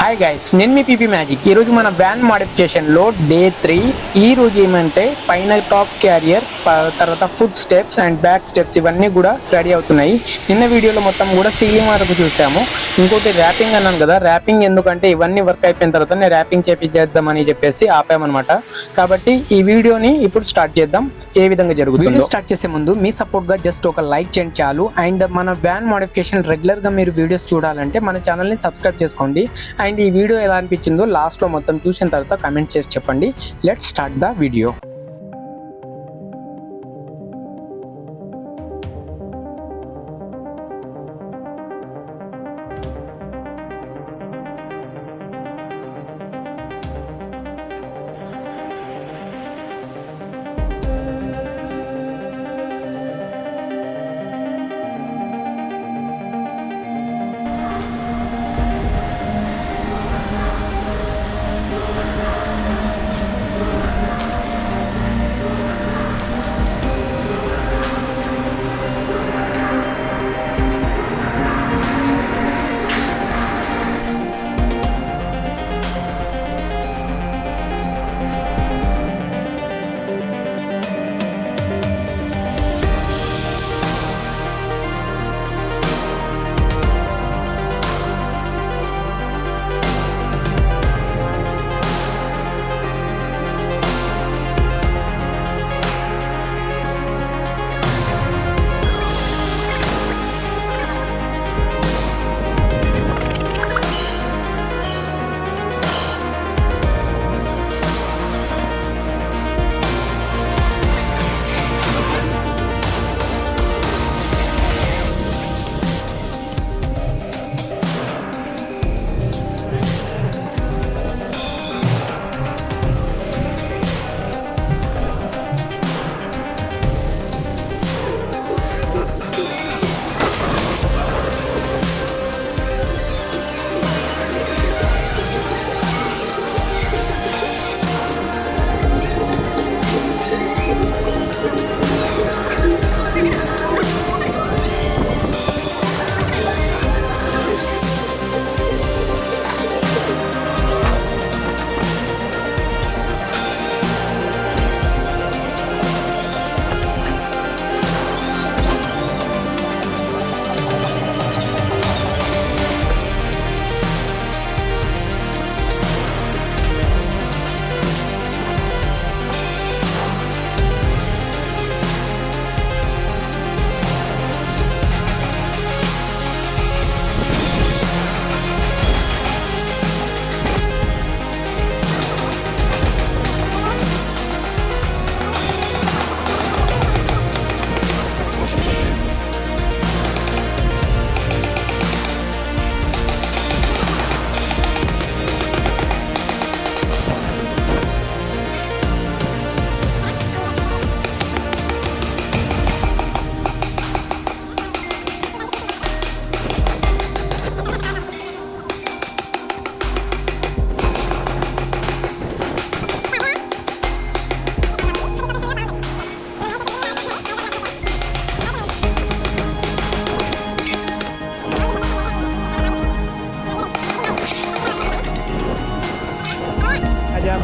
Hi guys, నేను మీ PP magic. ఈరోజు మన వ్యాన్ మోడిఫికేషన్లో డే 3. ఈ రోజు ఏమంటే పైన టాప్ క్యారియర్, తర్వాత foot steps and back steps ఇవన్నీ కూడా రెడీ అవుతున్నాయి. నిన్న వీడియోలో మొత్తం కూడా సీలింగ్ వరకు చూసాము. ఇంకోటి ర్యాపింగ్ అన్నాను కదా, ర్యాపింగ్ ఎందుకంటే ఇవన్నీ వర్క్ అయిపోయిన తర్వాత నేను ర్యాపింగ్ చేపిద్దామని చెప్పేసి ఆపామన్నమాట. కాబట్టి ఈ వీడియోని ఇప్పుడు స్టార్ట్ చేద్దాం. ఏ విధంగా జరుగుతుంది వీడియో స్టార్ట్ చేసే ముందు మీ సపోర్ట్గా జస్ట్ ఒక లైక్ చేయండి చాలు. అండ్ మన వ్యాన్ మోడిఫికేషన్ రెగ్యులర్గా మీరు వీడియోస్ చూడాలంటే మన ఛానల్ని సబ్స్క్రైబ్ చేసుకోండి. అండ్ ఈ వీడియో ఎలా అనిపించిందో లాస్ట్లో మొత్తం చూసిన తర్వాత కామెంట్ చేసి చెప్పండి. Let's start the video.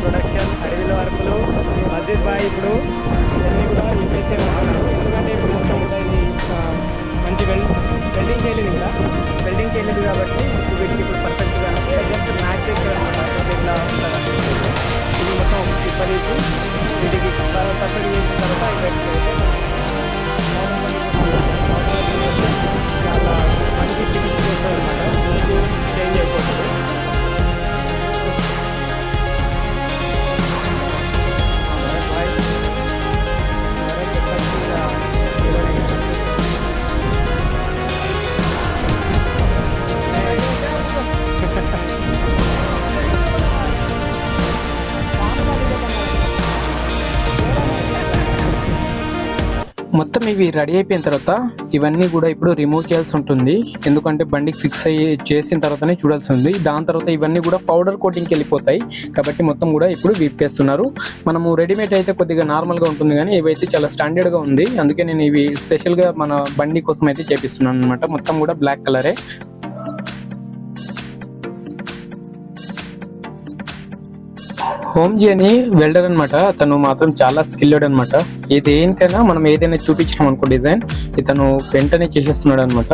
Production అడవిలో వరకులు అజిత్ బాయ్ ఇప్పుడు ఇవన్నీ కూడా ఇంప్రెస్ చేస్తున్నారు. ఎందుకంటే ఇప్పుడు మొత్తం ఉంటుంది మంచి వెల్డింగ్ చేయలేదు కదా, వెల్డింగ్ చేయలేదు కాబట్టి వీటికి ఇప్పుడు పర్ఫెక్ట్గా జస్ట్ మ్యాచ్ చేయాలన్నమాట. ఇట్లా ఇది మొత్తం ఇప్పటికి వీటికి పర్ఫెక్ట్ చేసిన తర్వాత చాలా మంచి ఫినిష్ చేస్తారు అన్నమాట. చేంజ్ అయిపోతుంది. మొత్తం ఇవి రెడీ అయిపోయిన తర్వాత ఇవన్నీ కూడా ఇప్పుడు రిమూవ్ చేయాల్సి ఉంటుంది. ఎందుకంటే బండికి ఫిక్స్ అయ్యి చేసిన తర్వాతనే చూడాల్సి ఉంది. దాని తర్వాత ఇవన్నీ కూడా పౌడర్ కోటింగ్కి వెళ్ళిపోతాయి. కాబట్టి మొత్తం కూడా ఇప్పుడు విప్పేస్తున్నారు. మనము రెడీమేడ్ అయితే కొద్దిగా నార్మల్గా ఉంటుంది, కానీ ఇవైతే చాలా స్టాండర్డ్గా ఉంది. అందుకే నేను ఇవి స్పెషల్గా మన బండి కోసం అయితే చేపిస్తున్నాను అనమాట. మొత్తం కూడా బ్లాక్ కలరే. హోమ్జీ అని వెల్డర్ అనమాట. తను మాత్రం చాలా స్కిల్డ్ అనమాట. దేనికైనా మనం ఏదైనా చూపించాం అనుకో డిజైన్, ఇతను వెంటనే చేసేస్తున్నాడు అనమాట.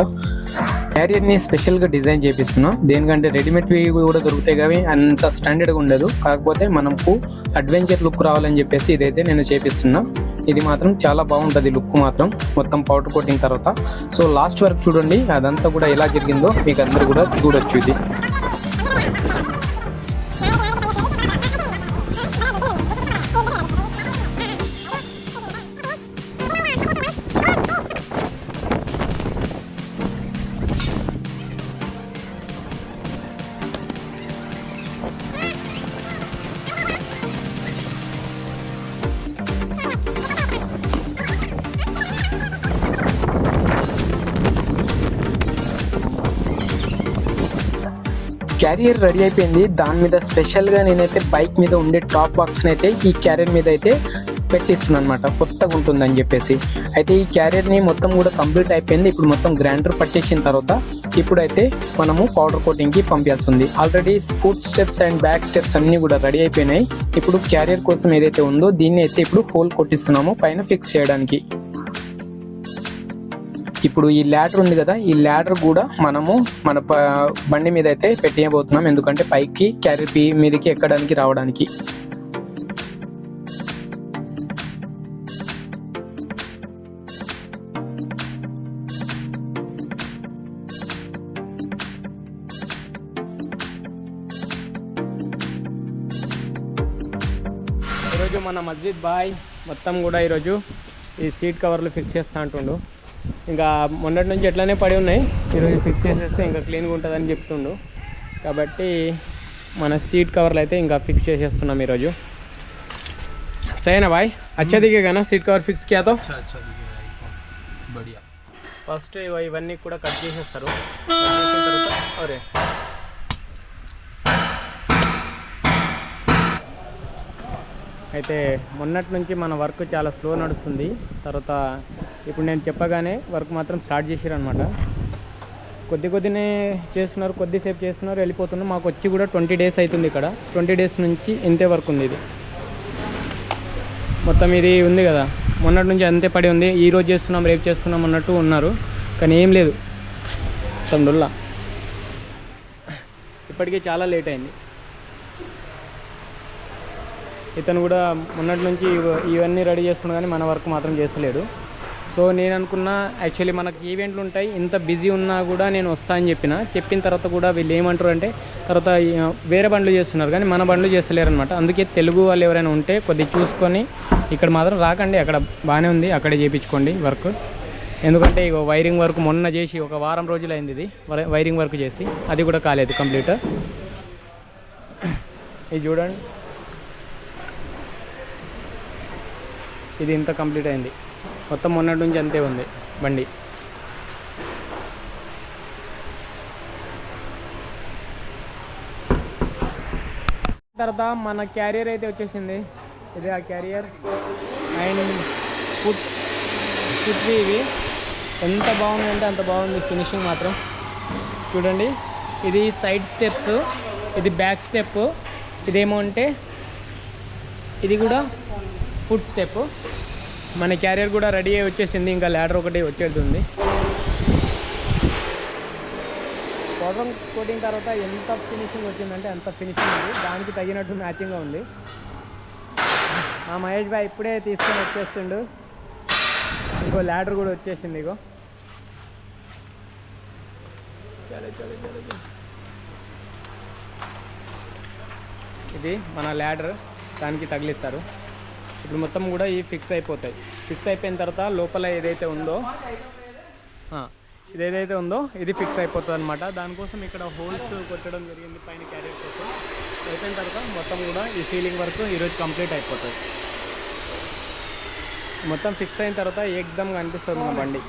క్యారియర్ ని స్పెషల్ గా డిజైన్ చేపిస్తున్నా. దేనికంటే రెడీమేడ్ కూడా దొరుకుతాయి కానీ అంత స్టాండర్డ్ గా ఉండదు. కాకపోతే మనకు అడ్వెంచర్ లుక్ రావాలని చెప్పేసి ఇదైతే నేను చేపిస్తున్నా. ఇది మాత్రం చాలా బాగుంటది లుక్ మాత్రం, మొత్తం పౌడర్ కోటింగ్ తర్వాత. సో లాస్ట్ వరకు చూడండి, అదంతా కూడా ఎలా జరిగిందో మీకు అందరు కూడా చూడొచ్చు. ఇది క్యారియర్ రెడీ అయిపోయింది. దాని మీద స్పెషల్గా నేనైతే బైక్ మీద ఉండే టాప్ బాక్స్ని అయితే ఈ క్యారియర్ మీద అయితే పెట్టిస్తున్నాను అనమాట, కొత్తగా ఉంటుందని చెప్పేసి. అయితే ఈ క్యారియర్ని మొత్తం కూడా కంప్లీట్ అయిపోయింది. ఇప్పుడు మొత్తం గ్రైండర్ పట్టేసిన తర్వాత ఇప్పుడైతే మనము పౌడర్ కోటింగ్కి పంపించాల్సి ఉంది. Already foot steps and back steps అన్నీ కూడా రెడీ అయిపోయినాయి. ఇప్పుడు క్యారియర్ కోసం ఏదైతే ఉందో దీన్ని అయితే ఇప్పుడు హోల్ కొట్టిస్తున్నాము పైన ఫిక్స్ చేయడానికి. ఇప్పుడు ఈ ల్యాడర్ ఉంది కదా, ఈ ల్యాడర్ కూడా మనము మన బండి మీద అయితే పెట్టేయబోతున్నాం. ఎందుకంటే పైకి క్యారియర్ మీదకి ఎక్కడానికి రావడానికి. ఈరోజు మన మస్జిద్ బాయ్ మొత్తం కూడా ఈరోజు ఈ సీట్ కవర్లు ఫిక్స్ చేస్తా అంటుండు. ఇంకా మొన్నటి నుంచి ఎట్లానే పడి ఉన్నాయి, ఈరోజు ఫిక్స్ చేసేస్తే ఇంకా క్లీన్గా ఉంటుందని చెప్తుండు. కాబట్టి మన సీట్ కవర్లు అయితే ఇంకా ఫిక్స్ చేసేస్తున్నాం ఈరోజు. సరేనా బాయ్? అచ్చా దిగేగా సీట్ కవర్ ఫిక్స్ కియా తో బడియా. ఫస్ట్ ఇవన్నీ కూడా కట్ చేసేస్తారు. అరే అయితే మొన్నటి నుంచి మన వర్క్ చాలా స్లో నడుస్తుంది. తర్వాత ఇప్పుడు నేను చెప్పగానే వర్క్ మాత్రం స్టార్ట్ చేసారనమాట. కొద్దినే చేస్తున్నారు, కొద్దిసేపు చేస్తున్నారు, వెళ్ళిపోతున్నారు. మాకు వచ్చి కూడా 20 days అవుతుంది. ఇక్కడ 20 days నుంచి ఇంతే వర్క్ ఉంది. ఇది మొత్తం ఇది ఉంది కదా, మొన్నటి నుంచి అంతే పడి ఉంది. ఈరోజు చేస్తున్నాం, రేపు చేస్తున్నాం అన్నట్టు ఉన్నారు, కానీ ఏం లేదు. తమ్ముళ్ళ ఇప్పటికీ చాలా లేట్ అయింది. ఇతను కూడా మొన్నటి నుంచి ఇవన్నీ రెడీ చేస్తున్నాడు కానీ మన వర్క్ మాత్రం చేస్తలేడు. సో నేను అనుకున్నా, యాక్చువల్లీ మనకి ఈవెంట్లు ఉంటాయి, ఇంత బిజీ ఉన్నా కూడా నేను వస్తా అని చెప్పిన తర్వాత కూడా వీళ్ళు ఏమంటారు అంటే తర్వాత వేరే బండ్లు చేస్తున్నారు కానీ మన బండ్లు చేస్తలేరు అనమాట. అందుకే తెలుగు వాళ్ళు ఎవరైనా ఉంటే కొద్దిగా చూసుకొని ఇక్కడ మాత్రం రాకండి. అక్కడ బాగానే ఉంది, అక్కడే చేయించుకోండి వర్క్. ఎందుకంటే ఇక వైరింగ్ వర్క్ మొన్న చేసి ఒక వారం రోజులు అయింది. ఇది వైరింగ్ వర్క్ చేసి అది కూడా కాలేదు కంప్లీట్. ఇది చూడండి, ఇది ఇంత కంప్లీట్ అయింది. మొత్తం మొన్నటి నుంచి అంతే ఉంది బండి. తర్వాత మన క్యారియర్ అయితే వచ్చేసింది. ఇది ఆ క్యారియర్ అండ్ ఫుట్ ఇవి ఎంత బాగుంది అంటే అంత బాగుంది. ఫినిషింగ్ మాత్రం చూడండి. ఇది సైడ్ స్టెప్స్, ఇది బ్యాక్ స్టెప్, ఇదేమో అంటే ఇది కూడా ఫుట్ స్టెప్. మన క్యారియర్ కూడా రెడీ అయ్యి వచ్చేసింది. ఇంకా ల్యాడర్ ఒకటి వచ్చేస్తుంది. పౌడర్ కోటింగ్ తర్వాత ఎంత ఫినిషింగ్ వచ్చిందంటే అంత ఫినిషింగ్ ఉంది. దానికి తగినట్టు మ్యాచింగ్గా ఉంది. మా మహేష్ భాయ్ ఇప్పుడే తీసుకొని వచ్చేస్తుండు. ఇంకో ల్యాడర్ కూడా వచ్చేసింది. ఇగో ఇది మన ల్యాడర్, దానికి తగిలిస్తారు. ఇప్పుడు మొత్తం కూడా ఇవి ఫిక్స్ అయిపోతాయి. ఫిక్స్ అయిపోయిన తర్వాత లోపల ఏదైతే ఉందో ఇది ఫిక్స్ అయిపోతుంది అనమాట. దానికోసం ఇక్కడ హోల్స్ కొట్టడం జరిగింది పైన క్యారియర్ కోసం. అయిపోయిన తర్వాత మొత్తం కూడా ఈ సీలింగ్ వర్క్ ఈరోజు కంప్లీట్ అయిపోతుంది. మొత్తం ఫిక్స్ అయిన తర్వాత ఏకదమ్గా అనిపిస్తుంది మన బండి.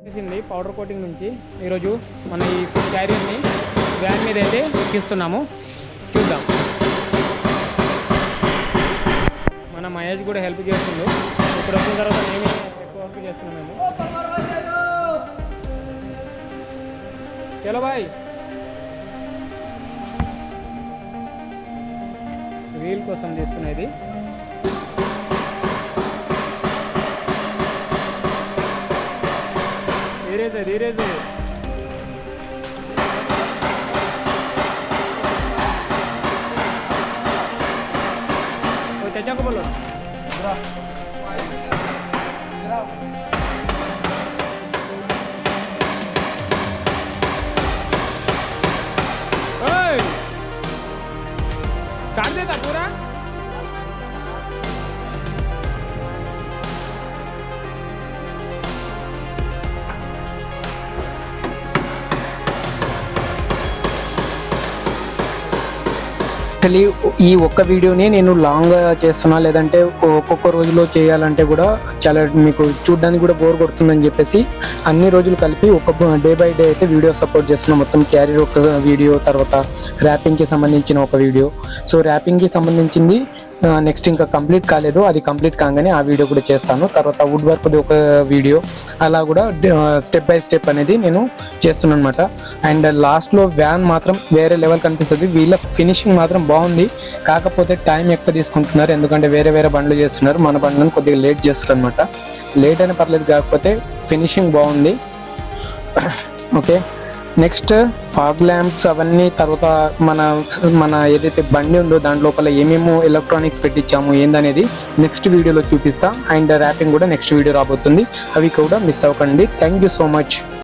చేసింది పౌడర్ కోటింగ్ నుంచి ఈరోజు మన ఈ క్యారియర్ని వ్యాన్ మీద అయితే ఎక్కిస్తున్నాము. చూద్దాం. మన మహేష్ కూడా హెల్ప్ చేస్తుండు. ఇప్పుడు వచ్చిన తర్వాత నేనే ఎక్కువ వర్క్ చేస్తున్నాం మేము. చలో బాయ్. వీల్ కోసం తీసుకునేది. ధీరేజ్ चाचा को बोलो काट देता पूरा. యాక్చువల్లీ ఈ ఒక్క వీడియోని నేను లాంగ్ చేస్తున్నా, లేదంటే ఒక్కొక్క రోజులో చేయాలంటే కూడా చాలా మీకు చూడడానికి కూడా బోర్ కొడుతుందని చెప్పేసి అన్ని రోజులు కలిపి ఒక డే బై డే అయితే వీడియో సపోర్ట్ చేస్తున్నా. మొత్తం క్యారియర్ ఒక వీడియో, తర్వాత ర్యాపింగ్కి సంబంధించిన ఒక వీడియో. సో ర్యాపింగ్కి సంబంధించింది నెక్స్ట్ ఇంకా కంప్లీట్ కాలేదు, అది కంప్లీట్ కాగానే ఆ వీడియో కూడా చేస్తాను. తర్వాత వుడ్ వర్క్ది ఒక వీడియో, అలా కూడా స్టెప్ బై స్టెప్ అనేది నేను చేస్తున్నాను అనమాట. అండ్ లాస్ట్లో వ్యాన్ మాత్రం వేరే లెవెల్ కనిపిస్తుంది. వీళ్ళ ఫినిషింగ్ మాత్రం బాగుంది, కాకపోతే టైం ఎక్కువ తీసుకుంటున్నారు, ఎందుకంటే వేరే బండ్లు చేస్తున్నారు. మన బండ్లను కొద్దిగా లేట్ చేస్తారు అనమాట. లేట్ అయినా పర్లేదు, కాకపోతే ఫినిషింగ్ బాగుంది. ఓకే, నెక్స్ట్ ఫాగ్ ల్యాంప్స్ అవన్నీ, తర్వాత మన ఏదైతే బండి ఉందో దాని లోపల ఏమేమో ఎలక్ట్రానిక్స్ పెట్టించాము ఏందనేది నెక్స్ట్ వీడియోలో చూపిస్తా. అండ్ ర్యాపింగ్ కూడా నెక్స్ట్ వీడియో రాబోతుంది, అవి కూడా మిస్ అవ్వకండి. Thank you so much.